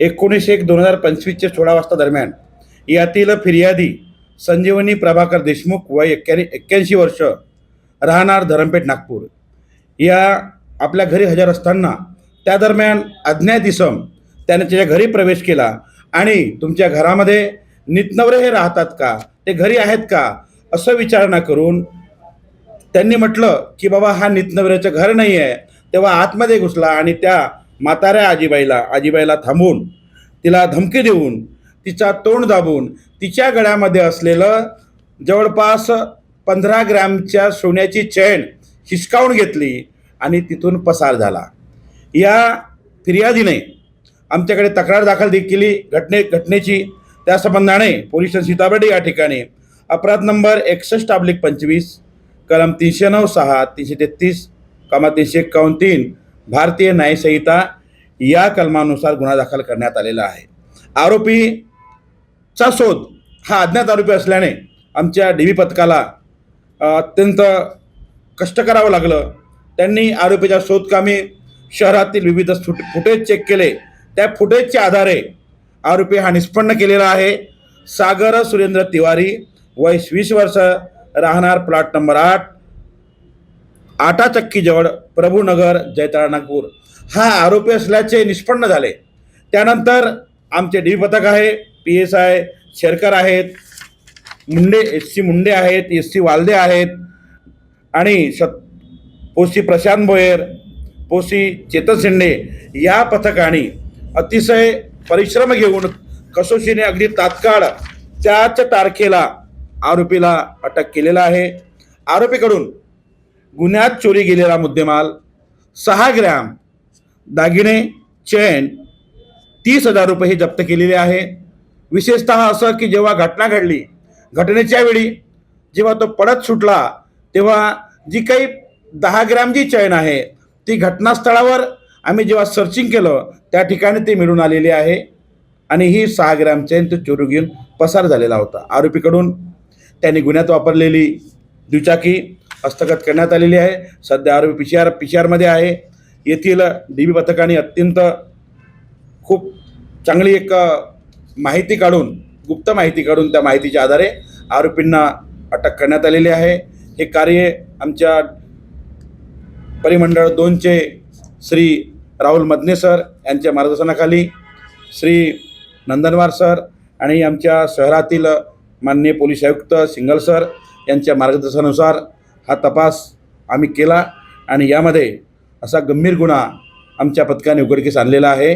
19/1/2025 16 वाजता दरम्यान यातील फिर्यादी संजीवनी प्रभाकर देशमुख वय 81 वर्ष राहणार धरमपेठ नागपूर या आपल्या घरी हजर असताना त्या दरम्यान अज्ञात इसम त्याने त्याच्या घरी प्रवेश केला आणि तुमच्या घरामध्ये नितनवरे हे राहतात का, ते घरी आहेत का असं विचारणा करून त्यांनी म्हटलं की बाबा हा नितनवऱ्याचं घर नाही आहे. तेव्हा आतमध्ये घुसला आणि त्या म्हाताऱ्या आजीबाईला थांबवून तिला धमकी देऊन तिचा तोंड दाबून तिच्या गळ्यामध्ये असलेलं जवळपास 15 ग्रॅमच्या सोन्याची चैन हिसकावून घेतली आणि तिथून पसार झाला. या फिर्यादीने आमच्याकडे तक्रार दाखल केली घटनेची. त्या संबंधाने पोलीस स्टेशन सीताबर्डी या ठिकाणी अपराध नंबर 61/25 कलम 309(6), 333, 351 भारतीय न्यायसंहिता या कलमानुसार गुन्हा दाखल करण्यात आलेला आहे. आरोपीचा शोध हा अज्ञात आरोपी असल्याने आमच्या DB पथकाला अत्यंत कष्ट करावं लागलं. त्यांनी आरोपीच्या शोधकामी शहरातील विविध फुटेज चेक केले. त्या फुटेजच्या आधारे आरोपी हा निष्पन्न केलेला आहे. सागर सुरेंद्र तिवारी वय 20 वर्ष राहणार प्लॉट नंबर 8 आटाचक्कीजवळ प्रभूनगर जैताळा नागपूर हा आरोपी असल्याचे निष्पन्न झाले. त्यानंतर आमचे DB पथक आहे, PSI शेरकर आहेत, SC मुंडे आहेत, SC वालदे आहेत आणि पोसी प्रशांत भोयर, पोसी चेतन शिंदे या पथकाने अतिशय परिश्रम घेऊन कसोशीने अगदी तात्काळ त्याच तारखेला आरोपीला अटक केलेला आहे. आरोपीकडून गुन्ह्यात चोरी गेलेला मुद्देमाल 6 ग्रॅम दागिने चैन 30,000 रुपये हे जप्त केलेले आहे. विशेषतः असं की जेव्हा घटना घडली, घटनेच्या वेळी जेव्हा तो पळत सुटला तेव्हा जी काही 10 ग्रॅम जी चैन आहे ती घटनास्थळावर आम्ही जेव्हा सर्चिंग केलं त्या ठिकाणी ते मिळून आलेली आहे आणि ही 6 ग्रॅम चैन तो चोरी घेऊन पसार झालेला होता. आरोपीकडून त्यांनी गुन्ह्यात वापरलेली दुचाकी हस्तगत करण्यात आलेली आहे. सध्या आरोपी PCR मध्ये आहे. येथील DB पथकाने अत्यंत खूप चांगली एक माहिती काढून, गुप्त माहिती काढून त्या माहितीच्या आधारे आरोपींना अटक करण्यात आलेली आहे. हे कार्य आमच्या परिमंडळ 2चे श्री राहुल मदने सर यांच्या मार्गदर्शनाखाली श्री नंदनवार सर आणि आमच्या शहरातील माननीय पोलीस आयुक्त सिंगल सर यांच्या मार्गदर्शनानुसार हा तपास आम्ही केला आणि यामध्ये असा गंभीर गुन्हा आमच्या पथकाने उघडकीस आणलेला आहे.